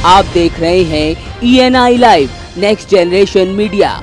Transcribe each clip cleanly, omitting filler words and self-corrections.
आप देख रहे हैं ENI live next generation media.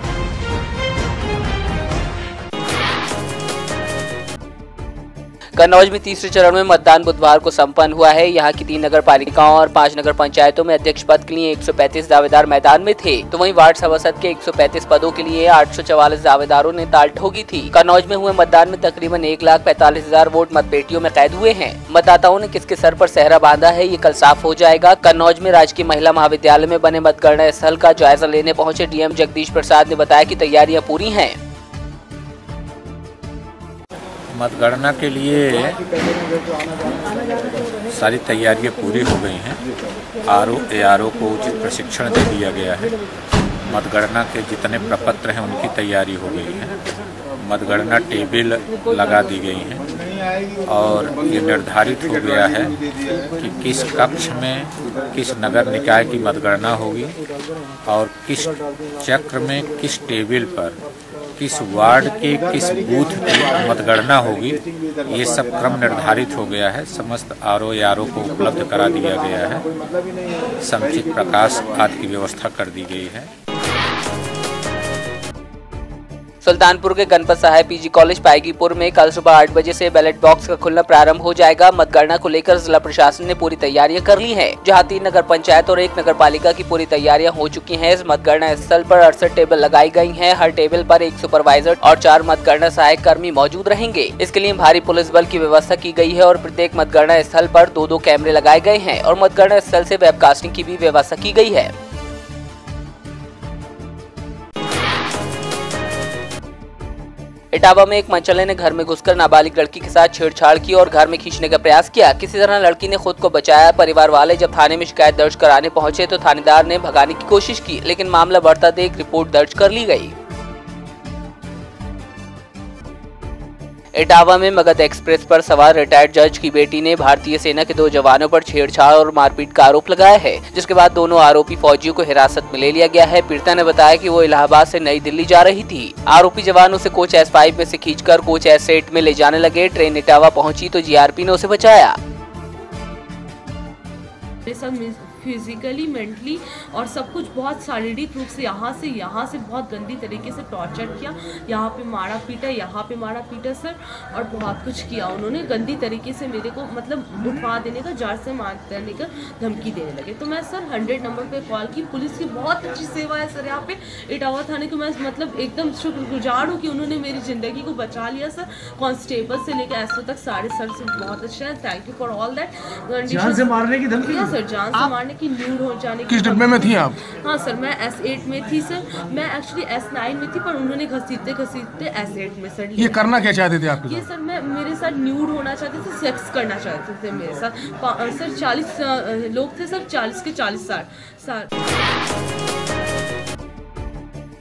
Kannauj में तीसरे चरण में मतदान बुधवार को संपन्न हुआ है। यहाँ की 3 नगर पालिकाओं और 5 नगर पंचायतों में अध्यक्ष पद के लिए 135 दावेदार मैदान में थे, तो वहीं वार्ड सभासद के 135 पदों के लिए 844 दावेदारों ने ताल ठोकी थी। कन्नौज में हुए मतदान में तकरीबन 1,45,000 वोट मतपेटियों में कैद हुए हैं। मतदाताओं ने किसके सर पर सेहरा बांधा है, ये कल साफ हो जाएगा। कन्नौज में राजकीय महिला महाविद्यालय में बने मतगणना स्थल का जायजा लेने पहुँचे DM जगदीश प्रसाद ने बताया कि तैयारियां पूरी हैं। मतगणना के लिए सारी तैयारियां पूरी हो गई हैं। RO ARO को उचित प्रशिक्षण दे दिया गया है। मतगणना के जितने प्रपत्र हैं उनकी तैयारी हो गई है। मतगणना टेबल लगा दी गई हैं और ये निर्धारित हो गया है कि किस कक्ष में किस नगर निकाय की मतगणना होगी और किस चक्र में किस टेबल पर किस वार्ड के किस बूथ की मतगणना होगी। ये सब क्रम निर्धारित हो गया है। समस्त RO ARO को उपलब्ध करा दिया गया है। समुचित प्रकाश आदि की व्यवस्था कर दी गई है। सुल्तानपुर के गणपत सहाय PG कॉलेज पायगीपुर में कल सुबह 8 बजे से बैलेट बॉक्स का खुलना प्रारंभ हो जाएगा। मतगणना को लेकर जिला प्रशासन ने पूरी तैयारियां कर ली हैं, जहां 3 नगर पंचायत और 1 नगर पालिका की पूरी तैयारियां हो चुकी हैं। इस मतगणना स्थल पर 68 टेबल लगाई गई हैं। हर टेबल पर 1 सुपरवाइजर और 4 मतगणना सहायक कर्मी मौजूद रहेंगे। इसके लिए भारी पुलिस बल की व्यवस्था की गई है और प्रत्येक मतगणना स्थल पर 2-2 कैमरे लगाए गए हैं और मतगणना स्थल से वेबकास्टिंग की भी व्यवस्था की गई है। इटावा में एक मनचले ने घर में घुसकर नाबालिग लड़की के साथ छेड़छाड़ की और घर में खींचने का प्रयास किया। किसी तरह लड़की ने खुद को बचाया। परिवार वाले जब थाने में शिकायत दर्ज कराने पहुंचे तो थानेदार ने भगाने की कोशिश की, लेकिन मामला बढ़ता देख रिपोर्ट दर्ज कर ली गई। इटावा में मगध एक्सप्रेस पर सवार रिटायर्ड जज की बेटी ने भारतीय सेना के 2 जवानों पर छेड़छाड़ और मारपीट का आरोप लगाया है, जिसके बाद दोनों आरोपी फौजियों को हिरासत में ले लिया गया है। पीड़िता ने बताया कि वो इलाहाबाद से नई दिल्ली जा रही थी। आरोपी जवान उसे कोच S5 में से खींचकर कोच S8 में ले जाने लगे। ट्रेन इटावा पहुंची तो GRP ने उसे बचाया। फिजिकली, मेंटली और सब कुछ बहुत शारीरिक रूप से यहाँ से बहुत गंदी तरीके से टॉर्चर किया। यहाँ पे मारा पीटा सर, और बहुत कुछ किया। उन्होंने गंदी तरीके से मेरे को मतलब उठवा देने का, जार से मार देने का धमकी देने लगे। तो मैं सर 100 नंबर पे कॉल की। पुलिस की बहुत अच्छी सेवा है सर यहाँ पे इटावा थाने को। मैं मतलब एकदम शुक्रगुजार हूँ कि उन्होंने मेरी ज़िंदगी को बचा लिया सर। कांस्टेबल से लेकर SO तक सारे सर से बहुत अच्छे हैं। Thank you for all that. जान से मारने की धमकी? सर, जान से मारने की, न्यूड हो जाने की। किस डब्बे में थी आप? हाँ सर, मैं S8 में थी सर। मैं एक्चुअली S9 में थी, पर उन्होंने घसीटते S8 में सर। ये करना क्या चाहते थे आपके? ये सर मेरे साथ न्यूड होना चाहते थे, सेक्स करना चाहते थे मेरे साथ। सर 40 लोग थे सर, 40 के 40 साल।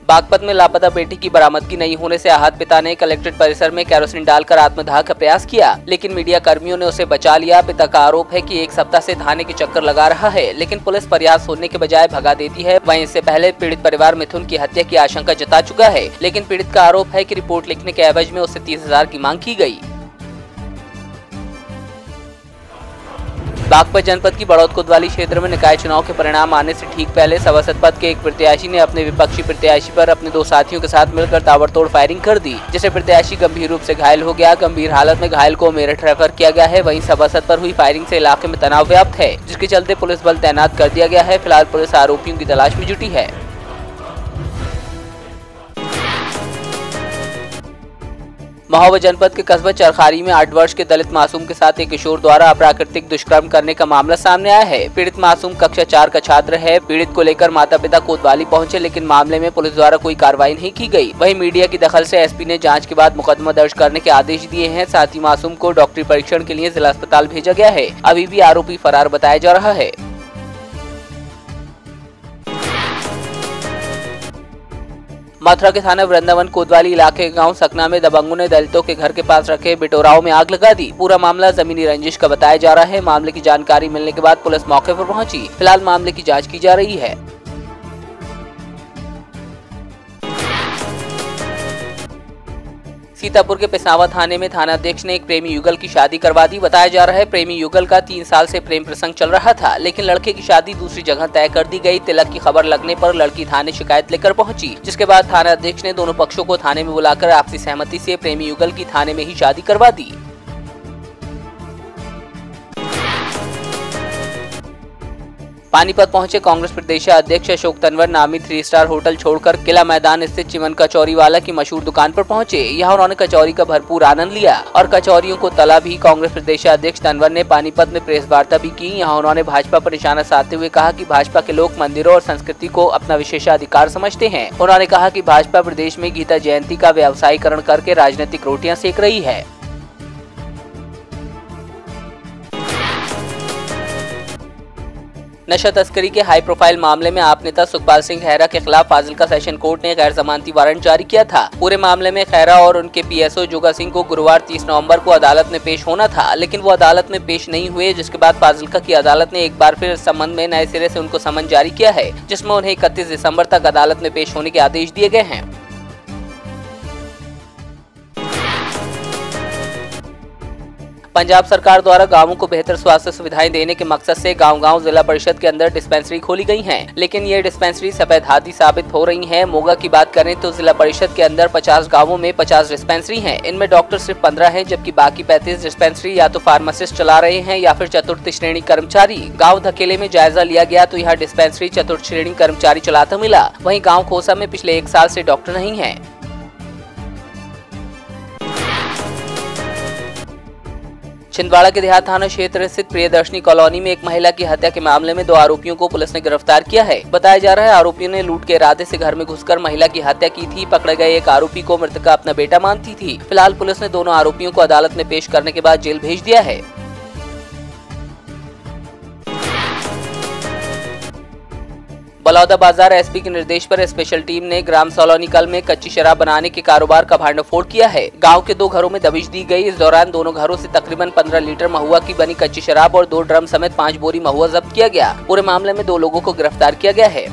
बागपत में लापता बेटी की बरामदगी नहीं होने से आहत पिता ने कलेक्ट्रेट परिसर में केरोसिन डालकर आत्मदाह का प्रयास किया, लेकिन मीडिया कर्मियों ने उसे बचा लिया। पिता का आरोप है कि 1 सप्ताह से थाने के चक्कर लगा रहा है, लेकिन पुलिस प्रयास सुनने के बजाय भगा देती है। वहीं इससे पहले पीड़ित परिवार मिथुन की हत्या की आशंका जता चुका है, लेकिन पीड़ित का आरोप है कि रिपोर्ट लिखने के एवज में उससे 30,000 की मांग की गई। बागपत जनपद की बड़ौद कोतवाली क्षेत्र में निकाय चुनाव के परिणाम आने से ठीक पहले सभासद पद के एक प्रत्याशी ने अपने विपक्षी प्रत्याशी पर अपने 2 साथियों के साथ मिलकर ताबड़तोड़ फायरिंग कर दी, जिससे प्रत्याशी गंभीर रूप से घायल हो गया। गंभीर हालत में घायल को मेरठ रेफर किया गया है। वहीं सभासद पर हुई फायरिंग से इलाके में तनाव व्याप्त है, जिसके चलते पुलिस बल तैनात कर दिया गया है। फिलहाल पुलिस आरोपियों की तलाश में जुटी है। महोबा जनपद के कस्बा चरखारी में 8 वर्ष के दलित मासूम के साथ एक किशोर द्वारा अप्राकृतिक दुष्कर्म करने का मामला सामने आया है। पीड़ित मासूम कक्षा 4 का छात्र है। पीड़ित को लेकर माता पिता कोतवाली पहुंचे, लेकिन मामले में पुलिस द्वारा कोई कार्रवाई नहीं की गई। वहीं मीडिया की दखल से SP ने जांच के बाद मुकदमा दर्ज करने के आदेश दिए हैं। साथ ही मासूम को डॉक्टरी परीक्षण के लिए जिला अस्पताल भेजा गया है। अभी भी आरोपी फरार बताया जा रहा है। मथुरा के थाना वृंदावन कोतवाली इलाके के गांव सकना में दबंगों ने दलितों के घर के पास रखे बिटोराओं में आग लगा दी। पूरा मामला जमीनी रंजिश का बताया जा रहा है। मामले की जानकारी मिलने के बाद पुलिस मौके पर पहुंची। फिलहाल मामले की जांच की जा रही है। सीतापुर के पिसावा थाने में थानाध्यक्ष ने एक प्रेमी युगल की शादी करवा दी। बताया जा रहा है प्रेमी युगल का 3 साल से प्रेम प्रसंग चल रहा था, लेकिन लड़के की शादी दूसरी जगह तय कर दी गई। तिलक की खबर लगने पर लड़की थाने शिकायत लेकर पहुंची, जिसके बाद थानाध्यक्ष ने दोनों पक्षों को थाने में बुलाकर आपसी सहमति से प्रेमी युगल की थाने में ही शादी करवा दी। पानीपत पहुंचे कांग्रेस प्रदेश अध्यक्ष अशोक तंवर नामी 3 स्टार होटल छोड़कर किला मैदान स्थित चिमन कचौरी वाला की मशहूर दुकान पर पहुंचे। यहां उन्होंने कचौरी का भरपूर आनंद लिया और कचौरियों को तला भी। कांग्रेस प्रदेश अध्यक्ष तंवर ने पानीपत में प्रेस वार्ता भी की। यहां उन्होंने भाजपा पर निशाना साधते हुए कहा कि भाजपा के लोग मंदिरों और संस्कृति को अपना विशेषाधिकार समझते हैं। उन्होंने कहा कि भाजपा प्रदेश में गीता जयंती का व्यवसायीकरण करके राजनीतिक रोटियां सेक रही है। नशा तस्करी के हाई प्रोफाइल मामले में आप नेता सुखपाल सिंह खैरा के खिलाफ फाजिल्का सेशन कोर्ट ने गैर जमानती वारंट जारी किया था। पूरे मामले में खैरा और उनके पीएसओ जोगा सिंह को गुरुवार 30 नवंबर को अदालत में पेश होना था, लेकिन वो अदालत में पेश नहीं हुए, जिसके बाद फाजिल्का की अदालत ने एक बार फिर इस संबंध में नए सिरे से उनको समन जारी किया है, जिसमें उन्हें 31 दिसंबर तक अदालत में पेश होने के आदेश दिए गए हैं। पंजाब सरकार द्वारा गांवों को बेहतर स्वास्थ्य सुविधाएं देने के मकसद से गांव-गांव जिला परिषद के अंदर डिस्पेंसरी खोली गई हैं, लेकिन ये डिस्पेंसरी सफेद हाथी साबित हो रही हैं। मोगा की बात करें तो जिला परिषद के अंदर 50 गांवों में 50 डिस्पेंसरी हैं। इनमें डॉक्टर सिर्फ 15 हैं, जबकि बाकी 35 डिस्पेंसरी या तो फार्मासिस्ट चला रहे हैं या फिर चतुर्थ श्रेणी कर्मचारी। गाँव धकेले में जायजा लिया गया तो यहाँ डिस्पेंसरी चतुर्थ श्रेणी कर्मचारी चलाता मिला। वहीं गाँव खोसा में पिछले 1 साल से डॉक्टर नहीं है। छिंदवाड़ा के देहात थाना क्षेत्र स्थित प्रियदर्शनी कॉलोनी में एक महिला की हत्या के मामले में 2 आरोपियों को पुलिस ने गिरफ्तार किया है। बताया जा रहा है आरोपियों ने लूट के इरादे से घर में घुसकर महिला की हत्या की थी। पकड़े गए एक आरोपी को मृतका अपना बेटा मानती थी। फिलहाल पुलिस ने दोनों आरोपियों को अदालत में पेश करने के बाद जेल भेज दिया है। बलौदा बाजार एसपी के निर्देश पर स्पेशल टीम ने ग्राम सोलोनीकल में कच्ची शराब बनाने के कारोबार का भांडाफोड़ किया है। गांव के 2 घरों में दबिश दी गई। इस दौरान दोनों घरों से तकरीबन 15 लीटर महुआ की बनी कच्ची शराब और 2 ड्रम समेत 5 बोरी महुआ जब्त किया गया। पूरे मामले में 2 लोगों को गिरफ्तार किया गया है।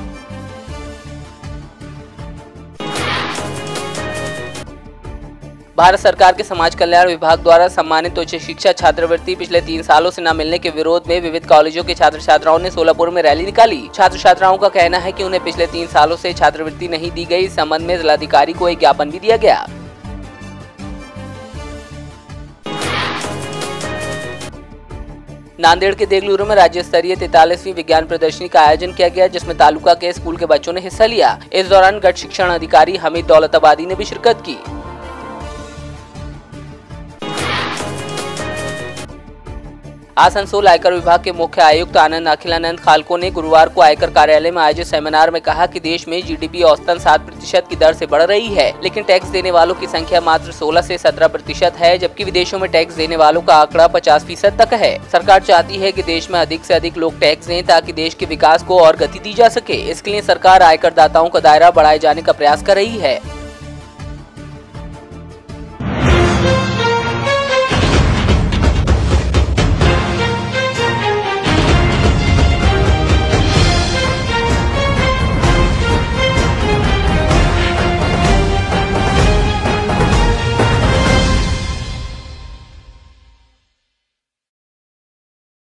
भारत सरकार के समाज कल्याण विभाग द्वारा सम्मानित उच्च शिक्षा छात्रवृत्ति पिछले 3 सालों से न मिलने के विरोध में विविध कॉलेजों के छात्र छात्राओं ने सोलापुर में रैली निकाली। छात्र छात्राओं का कहना है कि उन्हें पिछले 3 सालों से छात्रवृत्ति नहीं दी गई। इस संबंध में जिलाधिकारी को एक ज्ञापन भी दिया गया। नांदेड़ के देगलूरू में राज्य स्तरीय 43वीं विज्ञान प्रदर्शनी का आयोजन किया गया, जिसमें तालुका के स्कूल के बच्चों ने हिस्सा लिया। इस दौरान गठ शिक्षण अधिकारी हमीद दौलताबादी ने भी शिरकत की। आसनसोल आयकर विभाग के मुख्य आयुक्त आनंद अखिलानंद खालको ने गुरुवार को आयकर कार्यालय में आयोजित सेमिनार में कहा कि देश में जीडीपी औसतन 7% की दर से बढ़ रही है, लेकिन टैक्स देने वालों की संख्या मात्र 16 से 17% है, जबकि विदेशों में टैक्स देने वालों का आंकड़ा 50% तक है। सरकार चाहती है कि देश में अधिक से अधिक लोग टैक्स दें ताकि देश के विकास को और गति दी जा सके। इसके लिए सरकार आयकर दाताओं का दायरा बढ़ाए जाने का प्रयास कर रही है।